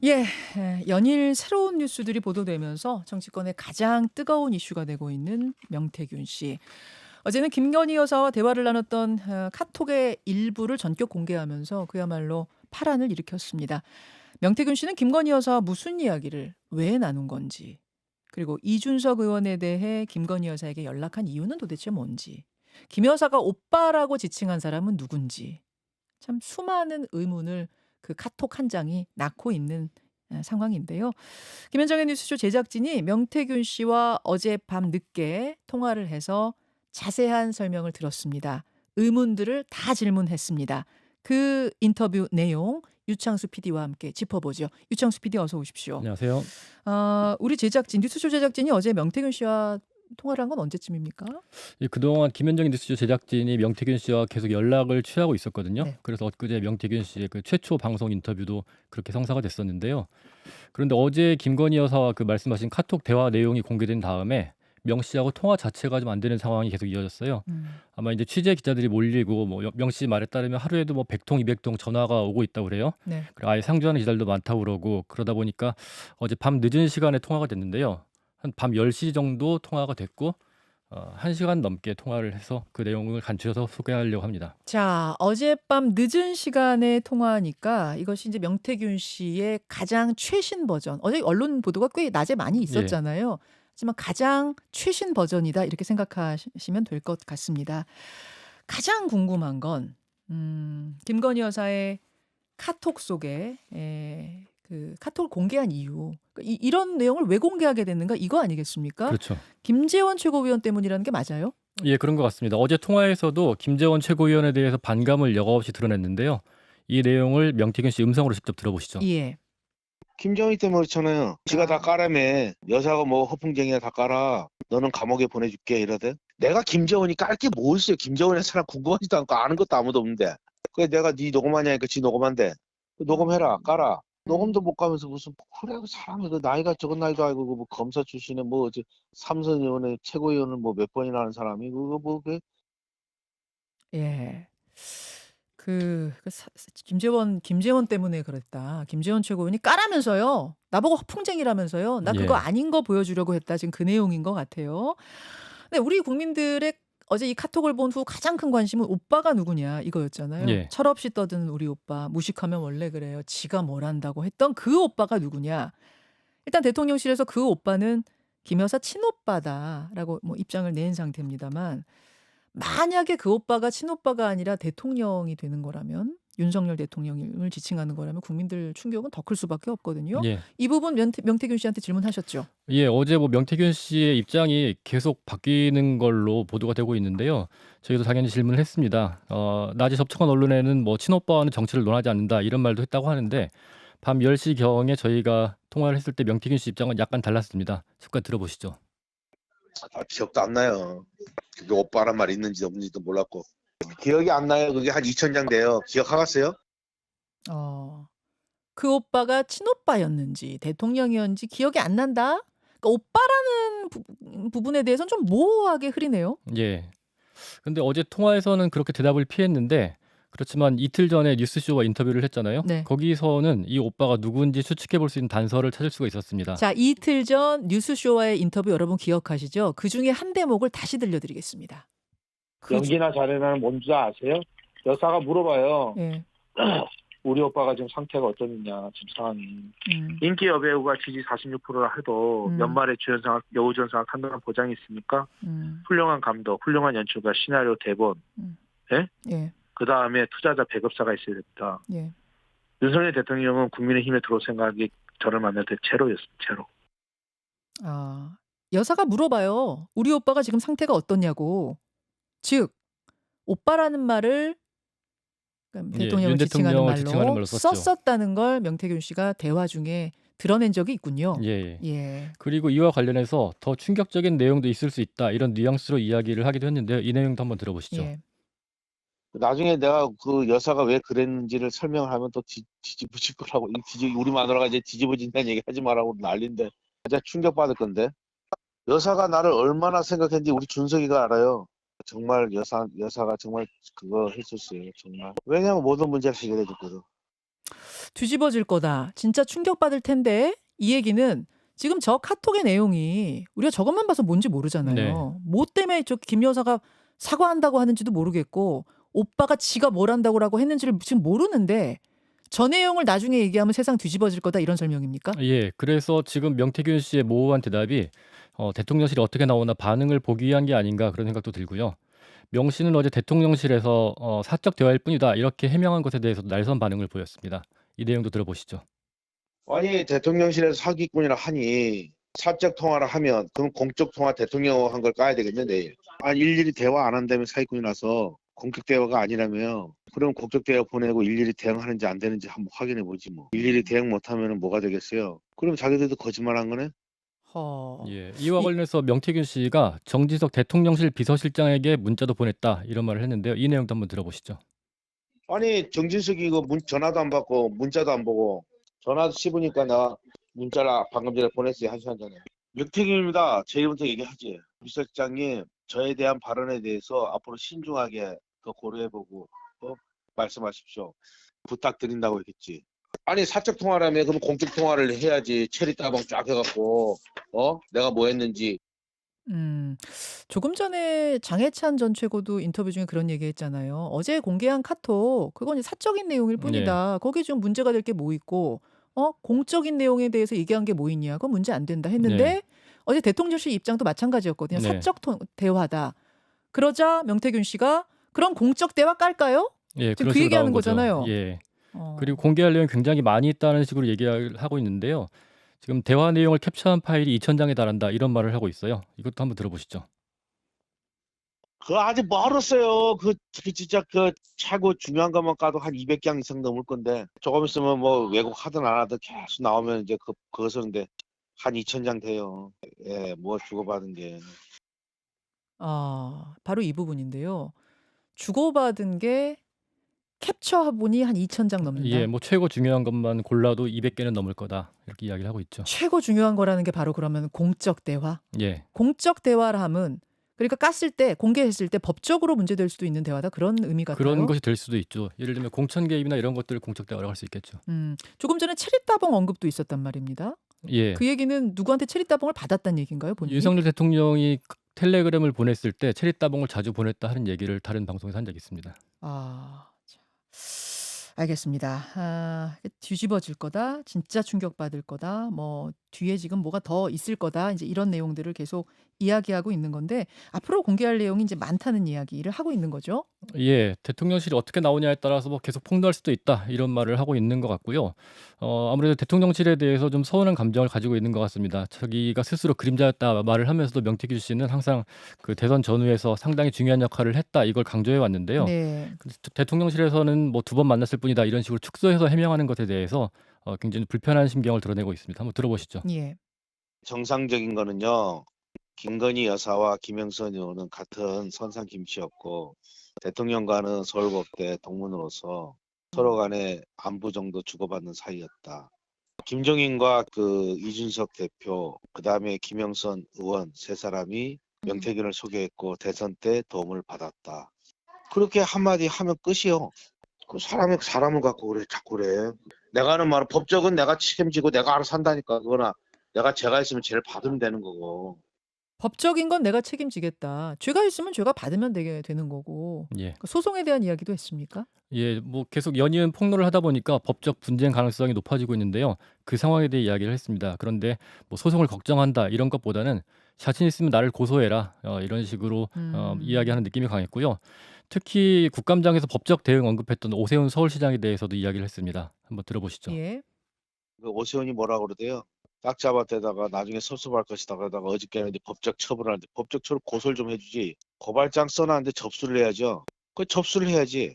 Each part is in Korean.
예. 연일 새로운 뉴스들이 보도되면서 정치권의 가장 뜨거운 이슈가 되고 있는 명태균 씨. 어제는 김건희 여사와 대화를 나눴던 카톡의 일부를 전격 공개하면서 그야말로 파란을 일으켰습니다. 명태균 씨는 김건희 여사와 무슨 이야기를 왜 나눈 건지, 그리고 이준석 의원에 대해 김건희 여사에게 연락한 이유는 도대체 뭔지, 김 여사가 오빠라고 지칭한 사람은 누군지, 참 수많은 의문을 그 카톡 한 장이 낳고 있는 상황인데요. 김현정의 뉴스쇼 제작진이 명태균 씨와 어젯밤 늦게 통화를 해서 자세한 설명을 들었습니다. 의문들을 다 질문했습니다. 그 인터뷰 내용 유창수 PD와 함께 짚어보죠. 유창수 PD 어서 오십시오. 안녕하세요. 우리 제작진 뉴스쇼 제작진이 어제 명태균 씨와 통화를 한 건 언제쯤입니까? 그동안 김현정의 뉴스쇼 제작진이 명태균 씨와 계속 연락을 취하고 있었거든요. 네. 그래서 엊그제 명태균 씨의 그 최초 방송 인터뷰도 그렇게 성사가 됐었는데요. 그런데 어제 김건희 여사와 그 말씀하신 카톡 대화 내용이 공개된 다음에 명 씨하고 통화 자체가 좀 안 되는 상황이 계속 이어졌어요. 음. 아마 이제 취재 기자들이 몰리고 뭐 명 씨 말에 따르면 하루에도 뭐 100통, 200통 전화가 오고 있다고 그래요. 네. 그리고 아예 상주하는 기자들도 많다고 그러고 그러다 보니까 어제 밤 늦은 시간에 통화가 됐는데요. 한 밤 10시 정도 통화가 됐고 1시간 넘게 통화를 해서 그 내용을 간추려서 소개하려고 합니다. 자, 어젯밤 늦은 시간에 통화하니까 이것이 이제 명태균 씨의 가장 최신 버전. 어제 언론 보도가 꽤 낮에 많이 예. 있었잖아요. 하지만 가장 최신 버전이다 이렇게 생각하시면 될 것 같습니다. 가장 궁금한 건 김건희 여사의 카톡 속에 그 카톡을 공개한 이유. 그러니까 이런 내용을 왜 공개하게 됐는가 이거 아니겠습니까? 그렇죠. 김재원 최고위원 때문이라는 게 맞아요? 예, 그런 것 같습니다. 어제 통화에서도 김재원 최고위원에 대해서 반감을 여과없이 드러냈는데요. 이 내용을 명태균 씨 음성으로 직접 들어보시죠. 예. 김정희 때문에 그렇잖아요. 지가 다 아. 까라며. 여사가 뭐 허풍쟁이야 다 깔아. 너는 감옥에 보내줄게 이러대. 내가 김정은이 깔 게 뭐 있어요. 김정은의 사람 궁금하지도 않고 아는 것도 아무도 없는데. 그래 내가 네 녹음하냐니까 지 녹음한대. 녹음해라 깔아. 녹음도 못 가면서 무슨 그래 그 사람이 그 나이가 적은 나이도 아니고 그뭐 검사 출신에 뭐 어제 삼선 의원의 최고위원을 뭐 몇 번이나 하는 사람이 그거 뭐 그 예. 김재원 때문에 그랬다. 김재원 최고위원이 까라면서요. 나보고 허풍쟁이라면서요. 나 그거 예. 아닌 거 보여주려고 했다. 지금 그 내용인 것 같아요. 근데 우리 국민들의 어제 이 카톡을 본 후 가장 큰 관심은 오빠가 누구냐 이거였잖아요. 예. 철없이 떠드는 우리 오빠. 무식하면 원래 그래요. 지가 뭘 한다고 했던 그 오빠가 누구냐. 일단 대통령실에서 그 오빠는 김 여사 친오빠다라고 뭐 입장을 낸 상태입니다만 만약에 그 오빠가 친오빠가 아니라 대통령이 되는 거라면 윤석열 대통령을 지칭하는 거라면 국민들 충격은 더 클 수밖에 없거든요. 예. 이 부분 명태균 씨한테 질문하셨죠? 예, 어제 뭐 명태균 씨의 입장이 계속 바뀌는 걸로 보도가 되고 있는데요. 저희도 당연히 질문을 했습니다. 낮에 접촉한 언론에는 뭐 친오빠와는 정치를 논하지 않는다 이런 말도 했다고 하는데 밤 10시 경에 저희가 통화를 했을 때 명태균 씨 입장은 약간 달랐습니다. 잠깐 들어보시죠. 기억도 안 나요. 그게 오빠란 말 있는지 없는지도 몰랐고. 기억이 안 나요. 그게 한 2000장 돼요. 기억하겠어요? 어. 그 오빠가 친오빠였는지 대통령이었는지 기억이 안 난다? 그러니까 오빠라는 부분에 대해서는 좀 모호하게 흐리네요. 예. 근데 어제 통화에서는 그렇게 대답을 피했는데 그렇지만 이틀 전에 뉴스쇼와 인터뷰를 했잖아요. 네. 거기서는 이 오빠가 누군지 추측해 볼 수 있는 단서를 찾을 수가 있었습니다. 자, 이틀 전 뉴스쇼와의 인터뷰 여러분 기억하시죠? 그중에 한 대목을 다시 들려드리겠습니다. 그 중 연기나 잘해나는 뭔지 아세요? 여사가 물어봐요. 예. 우리 오빠가 지금 상태가 어떠느냐, 지금 상황이. 인기 여배우가 지지 46%라 해도 음. 연말에 여우주연상 한다는 보장이 있습니까? 훌륭한 감독, 훌륭한 연출가, 시나리오, 대본. 예? 예. 그 다음에 투자자 배급사가 있어야 됩니다. 예. 윤석열 대통령은 국민의힘에 들어올 생각이 저를 만날 때 제로였습니다. 제로. 아. 여사가 물어봐요. 우리 오빠가 지금 상태가 어떠냐고. 즉 오빠라는 말을 그러니까 예, 대통령을 윤 지칭하는 대통령을 지칭하는 말로 말로 썼죠. 썼었다는 걸 명태균 씨가 대화 중에 드러낸 적이 있군요. 예. 예. 그리고 이와 관련해서 더 충격적인 내용도 있을 수 있다. 이런 뉘앙스로 이야기를 하기도 했는데요. 이 내용도 한번 들어보시죠. 예. 나중에 내가 그 여사가 왜 그랬는지를 설명을 하면 또 뒤집어질 거라고. 우리 마누라가 이제 뒤집어진다는 얘기 하지 말라고 난리인데. 진짜 충격받을 건데. 여사가 나를 얼마나 생각했는지 우리 준석이가 알아요. 정말 여사가 정말 그거 했었어요. 정말. 왜냐면 모든 문제를 해결해 줬거든. 뒤집어질 거다. 진짜 충격받을 텐데 이 얘기는 지금 저 카톡의 내용이 우리가 저것만 봐서 뭔지 네. 모르잖아요. 뭐 때문에 저 김 여사가 사과한다고 하는지도 모르겠고 오빠가 지가 뭘 한다고라고 했는지를 지금 모르는데 저 내용을 나중에 얘기하면 세상 뒤집어질 거다 이런 설명입니까? 예. 그래서 지금 명태균 씨의 모호한 대답이 대통령실이 어떻게 나오나 반응을 보기 위한 게 아닌가 그런 생각도 들고요. 명 씨는 어제 대통령실에서 "사적 대화일 뿐이다." 이렇게 해명한 것에 대해서도 날선 반응을 보였습니다. 이 내용도 들어보시죠. 아니 대통령실에서 사기꾼이라 하니 사적 통화를 하면 그럼 공적 통화 대통령 한 걸 까야 되겠네 내일. 아니 일일이 대화 안 한다면 사기꾼이라서 공적 대화가 아니라며 그럼 공적 대화 보내고 일일이 대응하는지 안 되는지 한번 확인해 보지 뭐. 일일이 대응 못하면 뭐가 되겠어요. 그럼 자기들도 거짓말한 거네. 허. 예. 이와 이 관련해서 명태균 씨가 정진석 대통령실 비서실장에게 문자도 보냈다 이런 말을 했는데요. 이 내용도 한번 들어보시죠. 아니 정진석이 이거 전화도 안 받고 문자도 안 보고 전화도 씹으니까 나 문자를 방금 전에 보냈어요. 1시간 전에. 명태균입니다. 제 이름부터 얘기하지. 비서실장님 저에 대한 발언에 대해서 앞으로 신중하게 더 고려해보고 말씀하십시오. 부탁드린다고 했겠지. 아니 사적 통화라며 그럼 공적 통화를 해야지. 체리 따봉 쫙 해갖고 내가 뭐 했는지. 조금 전에 장해찬 전 최고도 인터뷰 중에 그런 얘기했잖아요. 어제 공개한 카톡 그건 이제 사적인 내용일 예. 뿐이다. 거기에 좀 문제가 될 게 뭐 있고 공적인 내용에 대해서 얘기한 게 뭐 있냐. 그건 문제 안 된다 네. 했는데 어제 대통령실 입장도 마찬가지였거든요. 네. 사적 대화다. 그러자 명태균 씨가 그럼 공적 대화 깔까요? 예. 지금 그런 그 식으로 얘기하는 나온 거죠. 거잖아요. 예. 그리고 어. 공개할 내용이 굉장히 많이 있다는 식으로 얘기를 하고 있는데요. 지금 대화 내용을 캡처한 파일이 2,000장에 달한다 이런 말을 하고 있어요. 이것도 한번 들어보시죠. 그거 아직 멀었어요. 그 진짜 그 최고 중요한 것만 까도 한 200장 이상 넘을 건데 조금 있으면 뭐 왜곡 하든 안 하든 계속 나오면 이제 그것은 근데 한 2,000장 돼요. 예, 뭐 주고받은 게. 바로 이 부분인데요. 주고받은 게 캡처해 보니 한 2,000장 예. 넘는다. 뭐 최고 중요한 것만 골라도 200개는 넘을 거다. 이렇게 이야기를 하고 있죠. 최고 중요한 거라는 게 바로 그러면 공적 대화? 예. 공적 대화라 함은 그러니까 깠을 때 공개했을 때 법적으로 문제될 수도 있는 대화다 그런 의미 그런 같아요. 것이 될 수도 있죠. 예를 들면 공천 개입이나 이런 것들을 공적 대화라고 할 수 있겠죠. 조금 전에 체리따봉 언급도 있었단 말입니다. 예. 그 얘기는 누구한테 체리따봉을 받았다는 얘기인가요, 본인이? 윤석열 대통령이 텔레그램을 보냈을 때 체리따봉을 자주 보냈다 하는 얘기를 다른 방송에서 한 적이 있습니다. 자, 알겠습니다. 뒤집어질 거다, 진짜 충격받을 거다, 뭐 뒤에 지금 뭐가 더 있을 거다, 이제 이런 내용들을 계속 이야기하고 있는 건데 앞으로 공개할 내용이 이제 많다는 이야기를 하고 있는 거죠. 예. 대통령실이 어떻게 나오냐에 따라서 뭐 계속 폭로할 수도 있다 이런 말을 하고 있는 것 같고요. 아무래도 대통령실에 대해서 좀 서운한 감정을 가지고 있는 것 같습니다. 자기가 스스로 그림자였다 말을 하면서도 명태균 씨는 항상 그 대선 전후에서 상당히 중요한 역할을 했다 이걸 강조해 왔는데요. 네. 대통령실에서는 뭐 2번 만났을 뿐이다 이런 식으로 축소해서 해명하는 것에 대해서 굉장히 불편한 심경을 드러내고 있습니다. 한번 들어보시죠. 예. 정상적인 거는요. 김건희 여사와 김영선 의원은 같은 선상 김씨였고 대통령과는 서울법대 동문으로서 서로 간에 안부 정도 주고받는 사이였다. 김종인과 그 이준석 대표, 그다음에 김영선 의원 세 사람이 명태균을 소개했고 대선 때 도움을 받았다. 그렇게 한마디 하면 끝이요. 그 사람을 갖고 그래 자꾸 그래. 내가 하는 말은 법적은 내가 책임지고 내가 알아서 한다니까. 그거나 내가 죄가 있으면 죄를 받으면 되는 거고. 법적인 건 내가 책임지겠다. 죄가 있으면 죄가 받으면 되는 거고. 예. 그 소송에 대한 이야기도 했습니까? 예. 뭐 계속 연이은 폭로를 하다 보니까 법적 분쟁 가능성이 높아지고 있는데요. 그 상황에 대해 이야기를 했습니다. 그런데 뭐 소송을 걱정한다 이런 것보다는 자신 있으면 나를 고소해라 이런 식으로 이야기하는 느낌이 강했고요. 특히 국감장에서 법적 대응 언급했던 오세훈 서울시장에 대해서도 이야기를 했습니다. 한번 들어보시죠. 예. 그 오세훈이 뭐라 그러대요? 딱 잡아대다가 나중에 섭섭할 것이다 그러다가 어저께는 이제 법적 처분하는데 법적 처분 고소를 좀 해주지. 고발장 써놨는데 접수를 해야죠. 그 접수를 해야지.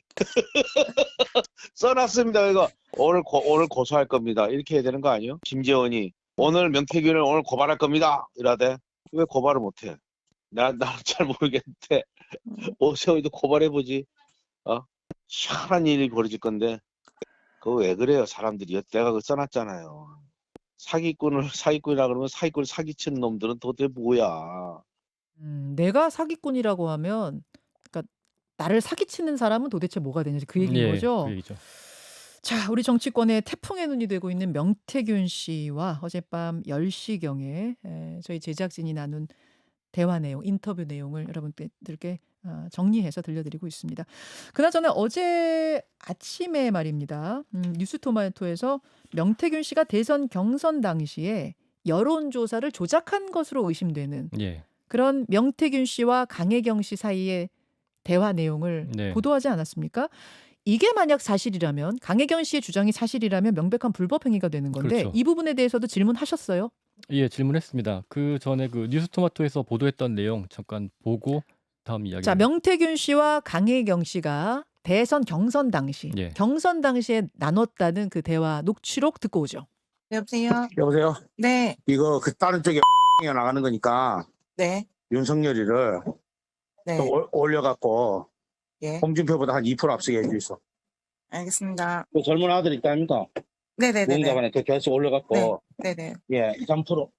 써놨습니다. 이거 오늘 고소할 겁니다. 이렇게 해야 되는 거 아니에요? 김재원이 오늘 명태균을 오늘 고발할 겁니다. 이라대. 왜 고발을 못해? 나는 잘 모르겠는데 오세훈이도 고발해보지. 희한한 일이 벌어질 건데 그거 왜 그래요? 사람들이 내가 그거 써놨잖아요. 사기꾼이라 그러면 사기꾼을 사기치는 놈들은 도대체 뭐야? 내가 사기꾼이라고 하면 그러니까 나를 사기치는 사람은 도대체 뭐가 되는지 그 얘기인 예. 거죠? 그 얘기죠. 자, 우리 정치권의 태풍의 눈이 되고 있는 명태균 씨와 어젯밤 10시경에 저희 제작진이 나눈 대화 내용, 인터뷰 내용을 여러분들께 정리해서 들려드리고 있습니다. 그나저나 어제 아침에 말입니다. 뉴스토마토에서 명태균 씨가 대선 경선 당시에 여론조사를 조작한 것으로 의심되는 예. 그런 명태균 씨와 강혜경 씨 사이의 대화 내용을 네. 보도하지 않았습니까? 이게 만약 사실이라면, 강혜경 씨의 주장이 사실이라면 명백한 불법 행위가 되는 건데 그렇죠. 이 부분에 대해서도 질문하셨어요? 예, 질문했습니다. 그 전에 그 뉴스토마토에서 보도했던 내용 잠깐 보고 다음 자, 이야기를. 명태균 씨와 강혜경 씨가 대선 경선 당시, 예. 경선 당시에 나눴다는 그 대화 녹취록 듣고 오죠. 여보세요? 여보세요? 네, 이거 그 다른 쪽에 나가는 거니까 네, 윤석열이를 네, 좀 올려갖고 예, 홍준표보다 한 2% 앞서게 해주있어. 알겠습니다. 그 젊은 아들 있다 아닙니까? 네네네네. 무응답안에 그 계속 올려갖고 네네, 예, 2, 3%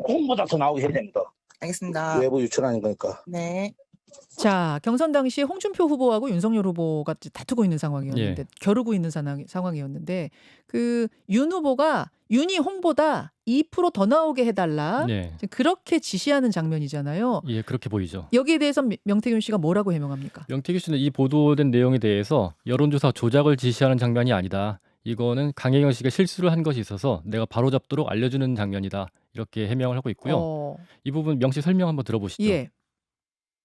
홍보다 더 나오게 해야 됩니다. 알겠습니다. 외부 유출하는 거니까. 네, 자, 경선 당시에 홍준표 후보하고 윤석열 후보가 다투고 있는 상황이었는데, 예. 겨루고 있는 상황이었는데, 그 윤 후보가 윤이 홍보다 2% 더 나오게 해달라. 네. 그렇게 지시하는 장면이잖아요. 예, 그렇게 보이죠. 여기에 대해서 명태균 씨가 뭐라고 해명합니까? 명태균 씨는 이 보도된 내용에 대해서 여론조사 조작을 지시하는 장면이 아니다. 이거는 강혜경 씨가 실수를 한 것이 있어서 내가 바로잡도록 알려주는 장면이다. 이렇게 해명을 하고 있고요. 이 부분 명시 설명 한번 들어보시죠. 예.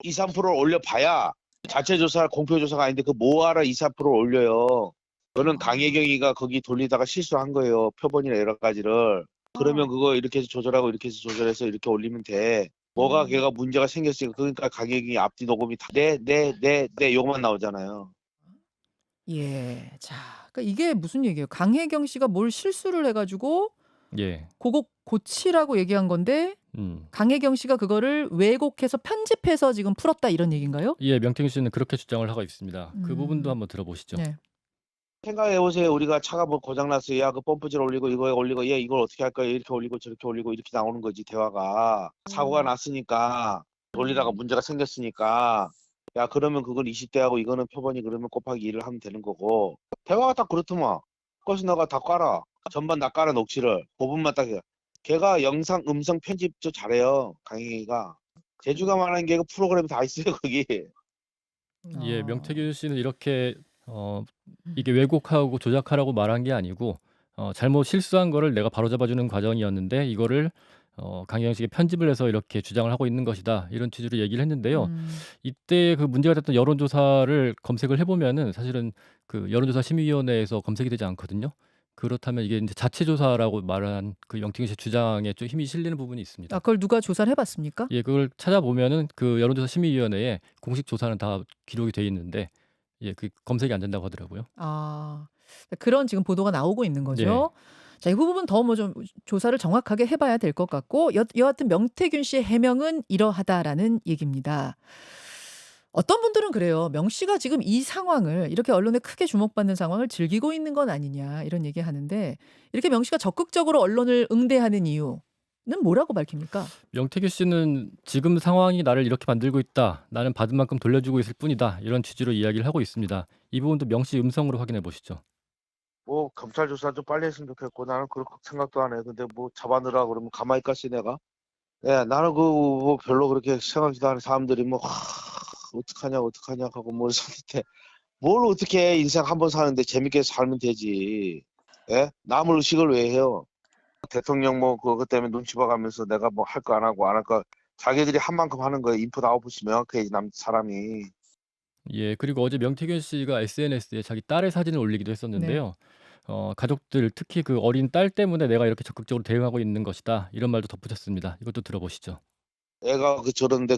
2, 3%를 올려봐야 자체 조사, 공표 조사가 아닌데 그 뭐하러 2, 3%를 올려요. 그거는 강혜경이가 거기 돌리다가 실수한 거예요. 표본이나 여러 가지를. 그러면 그거 이렇게 해서 조절하고 이렇게 해서 조절해서 이렇게 올리면 돼. 뭐가 걔가 문제가 생겼으니까 그러니까 강혜경이 앞뒤 녹음이 다 네 요것만 나오잖아요. 예. 자, 그러니까 이게 무슨 얘기예요? 강혜경 씨가 뭘 실수를 해가지고 예. 그거 고치라고 얘기한 건데 강혜경 씨가 그거를 왜곡해서 편집해서 지금 풀었다 이런 얘기인가요? 예, 명태균 씨는 그렇게 주장을 하고 있습니다. 그 음. 부분도 한번 들어보시죠. 네. 생각해보세요. 우리가 차가 뭐 고장났어요. 야, 그 펌프질 올리고 이거에 올리고 얘 이걸 어떻게 할 거야. 이렇게 올리고 저렇게 올리고 이렇게 나오는 거지 대화가. 사고가 났으니까 돌리다가 문제가 생겼으니까 야 그러면 그건 20대하고 이거는 표본이 그러면 곱하기 2를 하면 되는 거고 대화가 딱 그렇더만. 그래서 내가 다 깔아. 전반 다 깔아 녹취를. 부분만 딱 해. 걔가 영상 음성 편집 저 잘해요. 강희가. 제주가 말하는 게 그 프로그램 다 있어요 거기. 예, 어. 명태균 씨는 이렇게 이게 왜곡하고 조작하라고 말한 게 아니고 잘못 실수한 거를 내가 바로잡아주는 과정이었는데 이거를 강혜경 씨가 편집을 해서 이렇게 주장을 하고 있는 것이다. 이런 취지로 얘기를 했는데요. 이때 그 문제가 됐던 여론조사를 검색을 해보면은 사실은 그 여론조사 심의위원회에서 검색이 되지 않거든요. 그렇다면 이게 이제 자체조사라고 말한 그 명태균 씨 주장에 좀 힘이 실리는 부분이 있습니다. 아, 그걸 누가 조사를 해봤습니까? 예, 그걸 찾아보면은 그 여론조사 심의위원회에 공식 조사는 다 기록이 돼 있는데 예, 그 검색이 안 된다고 하더라고요. 아, 그런 지금 보도가 나오고 있는 거죠. 네. 자, 이 부분 더 뭐 좀 조사를 정확하게 해봐야 될 것 같고 여하튼 명태균 씨의 해명은 이러하다라는 얘기입니다. 어떤 분들은 그래요. 명 씨가 지금 이 상황을 이렇게 언론에 크게 주목받는 상황을 즐기고 있는 건 아니냐 이런 얘기하는데 이렇게 명 씨가 적극적으로 언론을 응대하는 이유는 뭐라고 밝힙니까? 명태균 씨는 지금 상황이 나를 이렇게 만들고 있다. 나는 받은 만큼 돌려주고 있을 뿐이다. 이런 취지로 이야기를 하고 있습니다. 이 부분도 명 씨 음성으로 확인해 보시죠. 뭐 검찰 조사 좀 빨리 했으면 좋겠고 나는 그렇게 생각도 안 해. 근데 뭐 잡아넣으라 그러면 가만히 있겠지 내가. 예, 나는 그 뭐 별로 그렇게 생각지도 않은 사람들이 뭐 어떡하냐 하고 뭘 사는데 뭘 어떻게 해. 인생 한 번 사는데 재밌게 살면 되지. 예? 남을 의식을 왜 해요? 대통령 뭐 그것 때문에 눈치 봐가면서 내가 뭐 할 거 안 하고 안 할 거 자기들이 한 만큼 하는 거예요. 인풋 아웃풋이 명확해야지 사람이. 예, 그리고 어제 명태균 씨가 SNS에 자기 딸의 사진을 올리기도 했었는데요. 가족들 특히 그 어린 딸 때문에 내가 이렇게 적극적으로 대응하고 있는 것이다. 이런 말도 덧붙였습니다. 이것도 들어보시죠. 애가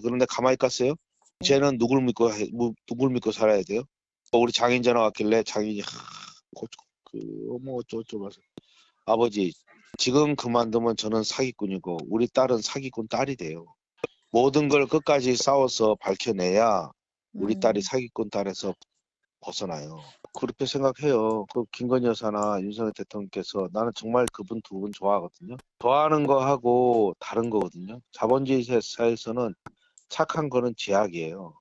그런데 가만히 있겠어요? 쟤는 누굴 믿고 살아야 돼요? 우리 장인 전화 왔길래 장인이 뭐 어쩌고 해서 아버지 지금 그만두면 저는 사기꾼이고 우리 딸은 사기꾼 딸이 돼요. 모든 걸 끝까지 싸워서 밝혀내야 우리 딸이 사기꾼 딸에서 벗어나요. 그렇게 생각해요. 그 김건희 여사나 윤석열 대통령께서 나는 정말 그분 두 분 좋아하거든요. 좋아하는 거하고 다른 거거든요. 자본주의 사회에서는 착한 거는 제약이에요.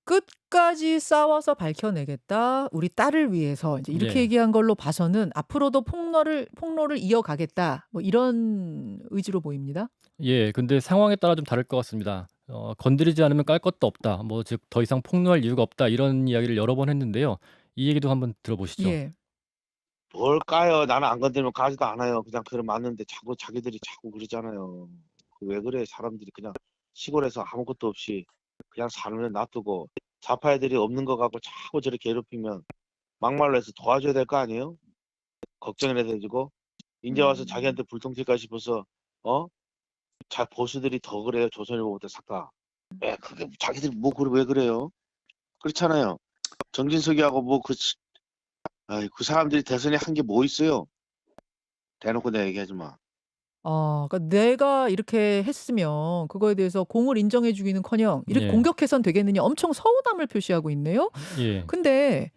끝까지 싸워서 밝혀내겠다. 우리 딸을 위해서 이제 이렇게 예. 얘기한 걸로 봐서는 앞으로도 폭로를 이어가겠다. 뭐 이런 의지로 보입니다. 예. 근데 상황에 따라 좀 다를 것 같습니다. 건드리지 않으면 깔 것도 없다. 뭐 즉 더 이상 폭로할 이유가 없다. 이런 이야기를 여러 번 했는데요. 이 얘기도 한번 들어보시죠. 예. 뭘 까요? 나는 안 건드리면 까지도 않아요. 그냥 그래 맞는데 자기들이 자꾸 그러잖아요. 왜 그래? 사람들이 그냥 시골에서 아무것도 없이 그냥 사는 애 놔두고 좌파 애들이 없는 거 갖고 자꾸 저렇게 괴롭히면 막말로 해서 도와줘야 될 거 아니에요? 걱정을 해야 되고 이제 와서 자기한테 불통 튈까 싶어서 보수들이 더 그래요. 조선일보부터 싹 다. 왜 그게 자기들이 뭐 그래 왜 그래요? 그렇잖아요. 정진석이하고 그 사람들이 대선에 한 게 뭐 있어요? 대놓고 내가 얘기하지 마. 그러니까 내가 이렇게 했으면 그거에 대해서 공을 인정해 주기는커녕 이렇게 예. 공격해선 되겠느냐 엄청 서운함을 표시하고 있네요. 예. 근데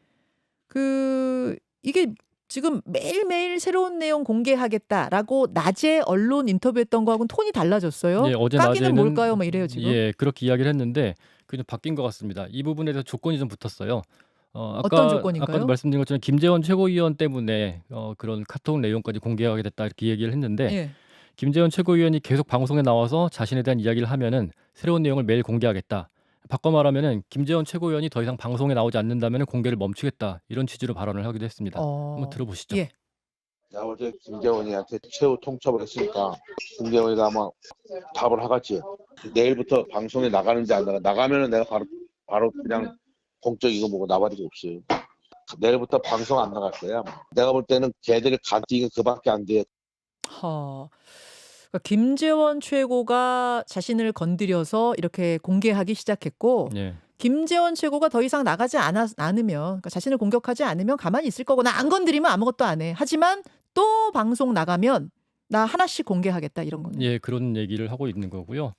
이게 지금 매일매일 새로운 내용 공개하겠다라고 낮에 언론 인터뷰했던 거하고는 톤이 달라졌어요. 예, 어제 까기는 낮에는 뭘까요? 막 이래요 지금. 예, 그렇게 이야기를 했는데 그게 좀 바뀐 것 같습니다. 이 부분에 대해서 조건이 좀 붙었어요. 어떤 조건인가요? 아까도 말씀드린 것처럼 김재원 최고위원 때문에 그런 카톡 내용까지 공개하게 됐다 이렇게 얘기를 했는데 예. 김재원 최고위원이 계속 방송에 나와서 자신에 대한 이야기를 하면은 새로운 내용을 매일 공개하겠다. 바꿔 말하면은 김재원 최고위원이 더 이상 방송에 나오지 않는다면 공개를 멈추겠다. 이런 취지로 발언을 하기도 했습니다. 한번 들어보시죠. 예. 내가 볼 때 김재원이한테 최후 통첩을 했으니까 김재원이가 아마 답을 하겠지. 내일부터 방송에 나가는지 안 나가면은 내가 바로 그냥 공적 이거 보고 나발이가 없어요. 내일부터 방송 안 나갈 거야. 내가 볼 때는 걔들이 간띠가 그밖에 안 돼. 그러니까 김재원 최고가 자신을 건드려서 이렇게 공개하기 시작했고 예. 김재원 최고가 더 이상 나가지 않으면 그러니까 자신을 공격하지 않으면 가만히 있을 거고 나 안 건드리면 아무것도 안 해. 하지만 또 방송 나가면 나 하나씩 공개하겠다 이런 거는. 예, 그런 얘기를 하고 있는 거고요.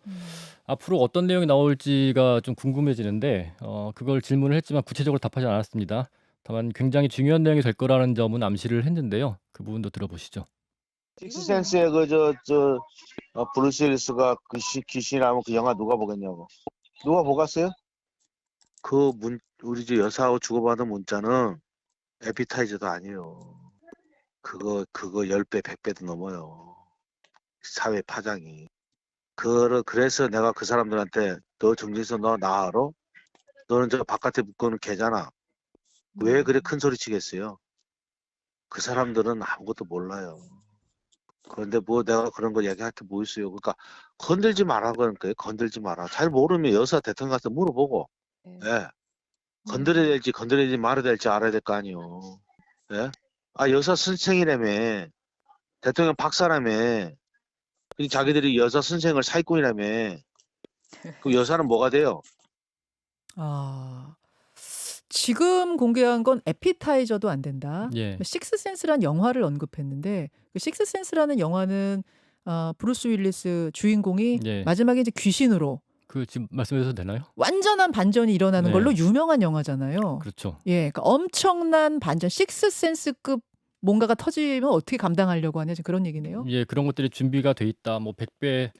앞으로 어떤 내용이 나올지가 좀 궁금해지는데 그걸 질문을 했지만 구체적으로 답하지 않았습니다. 다만 굉장히 중요한 내용이 될 거라는 점은 암시를 했는데요. 그 부분도 들어보시죠. 식스센스의 브루스 윌리스가 귀신이라면 그 영화 누가 보겠냐고. 누가 보겠어요? 우리 집 여사하고 주고받은 문자는 에피타이저도 아니에요. 그거 10배, 100배도 넘어요. 사회 파장이. 그래서 내가 그 사람들한테 너 정진석 너 나 알아? 너는 저 바깥에 묶어놓은 개잖아. 왜 그래 큰 소리 치겠어요? 그 사람들은 아무것도 몰라요. 그런데 뭐 내가 그런 거 얘기할 게 뭐 있어요. 그러니까 건들지 마라 그러니까 건들지 마라. 잘 모르면 여사 대통령 가서 물어보고 예. 건드려야 될지 건드리지 말아야 될지 알아야 될 거 아니에요. 예? 여사 선생이라며 대통령 박사라며 자기들이 여사 선생을 사기꾼이라며 그 여사는 뭐가 돼요? 지금 공개한 건 에피타이저도 안 된다. 예. 식스센스란 영화를 언급했는데 그 식스센스라는 영화는 브루스 윌리스 주인공이 예. 마지막에 이제 귀신으로 그 지금 말씀해도 되나요? 완전한 반전이 일어나는 네. 걸로 유명한 영화잖아요. 그렇죠. 예, 그러니까 엄청난 반전, 식스센스급 뭔가가 터지면 어떻게 감당하려고 하냐 지금 그런 얘기네요. 예, 그런 것들이 준비가 돼 있다. 뭐 100배,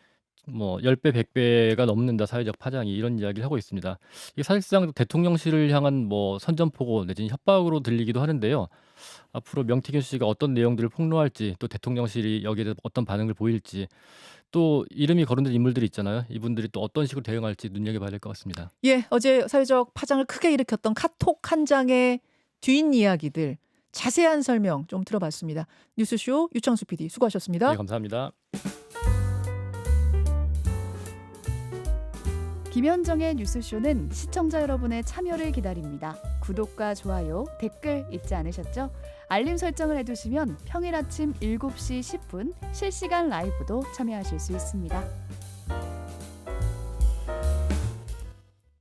뭐 10배, 100배가 넘는다 사회적 파장이 이런 이야기를 하고 있습니다. 이게 사실상 대통령실을 향한 뭐 선전포고 내지는 협박으로 들리기도 하는데요. 앞으로 명태균 씨가 어떤 내용들을 폭로할지 또 대통령실이 여기에 대해서 어떤 반응을 보일지 또 이름이 거론된 인물들이 있잖아요. 이분들이 또 어떤 식으로 대응할지 눈여겨봐야 될 것 같습니다. 예, 어제 사회적 파장을 크게 일으켰던 카톡 한 장의 뒷이야기들 자세한 설명 좀 들어봤습니다. 뉴스쇼 유창수 PD 수고하셨습니다. 네, 감사합니다. 김현정의 뉴스쇼는 시청자 여러분의 참여를 기다립니다. 구독과 좋아요, 댓글 잊지 않으셨죠? 알림 설정을 해두시면 평일 아침 7시 10분 실시간 라이브도 참여하실 수 있습니다.